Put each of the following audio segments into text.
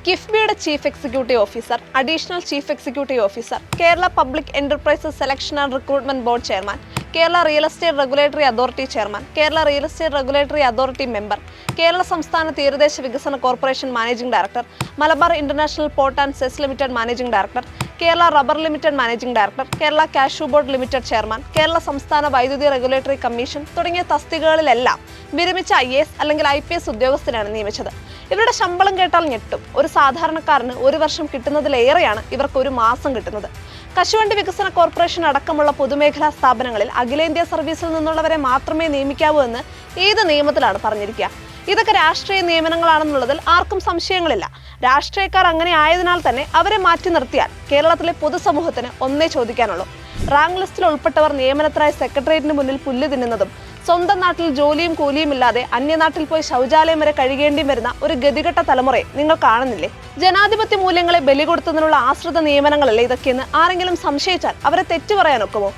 കിഫ്ബിയുടെ chief executive officer, additional chief executive officer, Kerala public enterprises selection and recruitment board chairman, Kerala real estate regulatory authority chairman, Kerala real estate regulatory authority member, Kerala സംസ്ഥാന തീരദേശ വികസന corporation managing director, Malabar international port and cess limited managing director, Kerala rubber limited managing director, Kerala cashew board limited chairman, Kerala സംസ്ഥാന വൈദ്യുതി regulatory commission തുടങ്ങിയ തസ്തികകളിലെല്ലാം വിരമിച്ച IAS അല്ലെങ്കിൽ IPS ഉദ്യോഗസ്ഥരാണ് നിയമിച്ചത്. ഇവരുടെ ശമ്പളം കേട്ടാൽ ഞെട്ടും. ഒരു സാധാരണക്കാരന് ഒരു വർഷം കിട്ടുന്നതിലേറെയാണ് ഇവർക്ക് ഒരു മാസം കിട്ടുന്നത്. കശുവണ്ടി വികസന കോർപ്പറേഷൻ അടക്കമുള്ള പൊതുമേഖലാ സ്ഥാപനങ്ങളിൽ അഖിലേന്ത്യാ സർവീസിൽ നിന്നുള്ളവരെ മാത്രമേ നിയമിക്കാവൂ എന്ന് ഏത് നിയമത്തിലാണ് പറഞ്ഞിരിക്കുക? ഇതൊക്കെ രാഷ്ട്രീയ നിയമനങ്ങളാണെന്നുള്ളതിൽ ആർക്കും സംശയങ്ങളില്ല. രാഷ്ട്രീയക്കാർ അങ്ങനെ ആയതിനാൽ തന്നെ അവരെ മാറ്റി നിർത്തിയാൽ കേരളത്തിലെ പൊതുസമൂഹത്തിന് ഒന്നേ ചോദിക്കാനുള്ളൂ. റാങ്ക് ലിസ്റ്റിൽ ഉൾപ്പെട്ടവർ നിയമനത്തിനായി സെക്രട്ടേറിയറ്റിന് മുന്നിൽ പുല്ല് തിന്നുന്നതും സ്വന്തം നാട്ടിൽ ജോലിയും കൂലിയും ഇല്ലാതെ അന്യനാട്ടിൽ പോയി ശൗചാലയം വരെ കഴിയേണ്ടി വരുന്ന ഒരു ഗതികെട്ട തലമുറയെ നിങ്ങൾ കാണുന്നില്ലേ? ജനാധിപത്യ മൂല്യങ്ങളെ ബലി കൊടുത്തതിനുള്ള ആശ്രിത നിയമനങ്ങളല്ലേ ഇതൊക്കെയെന്ന് ആരെങ്കിലും സംശയിച്ചാൽ അവരെ തെറ്റു പറയാനൊക്കുമോ?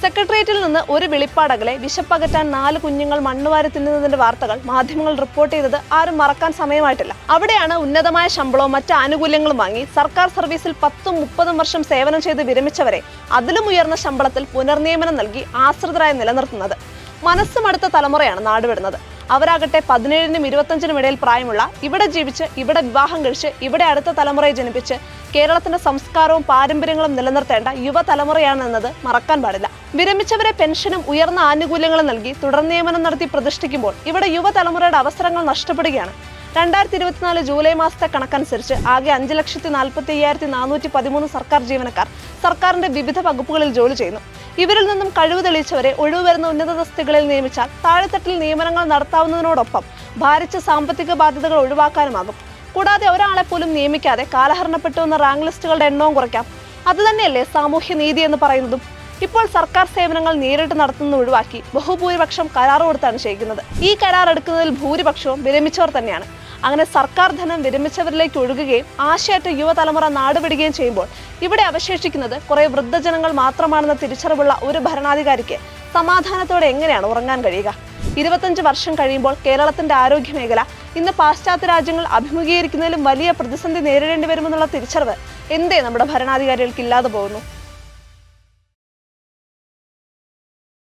സെക്രട്ടേറിയറ്റിൽ നിന്ന് ഒരു വെളിപ്പാടകലെ വിശപ്പകറ്റാൻ 4 കുഞ്ഞുങ്ങൾ മണ്ണുവാരി തിന്നുന്നതിന്റെ വാർത്തകൾ മാധ്യമങ്ങൾ റിപ്പോർട്ട് ചെയ്തത് ആരും മറക്കാൻ സമയമായിട്ടില്ല. അവിടെയാണ് ഉന്നതമായ ശമ്പളവും മറ്റ് ആനുകൂല്യങ്ങളും വാങ്ങി സർക്കാർ സർവീസിൽ 10-30 വർഷം സേവനം ചെയ്ത് വിരമിച്ചവരെ അതിലും ഉയർന്ന ശമ്പളത്തിൽ പുനർനിയമനം നൽകി ആശ്രിതരായി നിലനിർത്തുന്നത്. മനസ്സുമടുത്ത തലമുറയാണ് നാടുവിടുന്നത്. അവരാകട്ടെ 17-നും 25-നും ഇടയിൽ പ്രായമുള്ള, ഇവിടെ ജീവിച്ച് ഇവിടെ വിവാഹം കഴിച്ച് ഇവിടെ അടുത്ത തലമുറയെ ജനിപ്പിച്ച് കേരളത്തിന്റെ സംസ്കാരവും പാരമ്പര്യങ്ങളും നിലനിർത്തേണ്ട യുവതലമുറയാണെന്നത് മറക്കാൻ പാടില്ല. വിരമിച്ചവരെ പെൻഷനും ഉയർന്ന ആനുകൂല്യങ്ങളും നൽകി തുടർ നിയമനം നടത്തി പ്രതിഷ്ഠിക്കുമ്പോൾ ഇവിടെ യുവതലമുറയുടെ അവസരങ്ങൾ നഷ്ടപ്പെടുകയാണ്. 2024 ജൂലൈ മാസത്തെ കണക്കനുസരിച്ച് ആകെ 5,45,413 സർക്കാർ ജീവനക്കാർ സർക്കാരിന്റെ വിവിധ വകുപ്പുകളിൽ ജോലി ചെയ്യുന്നു. ഇവരിൽ നിന്നും കഴിവ് തെളിയിച്ചവരെ ഒഴിവ് വരുന്ന ഉന്നത തസ്തികകളിൽ നിയമിച്ചാൽ താഴെത്തട്ടിൽ നിയമനങ്ങൾ നടത്താവുന്നതിനോടൊപ്പം ഭാരിച്ച സാമ്പത്തിക ബാധ്യതകൾ ഒഴിവാക്കാനുമാകും. കൂടാതെ ഒരാളെ പോലും നിയമിക്കാതെ കാലഹരണപ്പെട്ടു എന്ന റാങ്ക് ലിസ്റ്റുകളുടെ എണ്ണവും കുറയ്ക്കാം. അതുതന്നെയല്ലേ സാമൂഹ്യ നീതി എന്ന് പറയുന്നതും? ഇപ്പോൾ സർക്കാർ സേവനങ്ങൾ നേരിട്ട് നടത്തുന്നത് ഒഴിവാക്കി ബഹുഭൂരിപക്ഷം കരാർ കൊടുത്താണ് ചെയ്യിക്കുന്നത്. ഈ കരാർ എടുക്കുന്നതിൽ ഭൂരിപക്ഷവും വിരമിച്ചവർ തന്നെയാണ്. അങ്ങനെ സർക്കാർ ധനം വിരമിച്ചവരിലേക്ക് ഒഴുകുകയും ആശയറ്റ യുവതലമുറ നാടുവിടുകയും ചെയ്യുമ്പോൾ ഇവിടെ അവശേഷിക്കുന്നത് കുറെ വൃദ്ധജനങ്ങൾ മാത്രമാണെന്ന തിരിച്ചറിവുള്ള ഒരു ഭരണാധികാരിക്ക് സമാധാനത്തോടെ എങ്ങനെയാണ് ഉറങ്ങാൻ കഴിയുക? 25 വർഷം കഴിയുമ്പോൾ കേരളത്തിന്റെ ആരോഗ്യ മേഖല ഇന്ന് പാശ്ചാത്യ രാജ്യങ്ങൾ അഭിമുഖീകരിക്കുന്നതിലും വലിയ പ്രതിസന്ധി നേരിടേണ്ടി വരുമെന്നുള്ള തിരിച്ചറിവ് എന്തേ നമ്മുടെ ഭരണാധികാരികൾക്ക് ഇല്ലാതെ പോകുന്നു?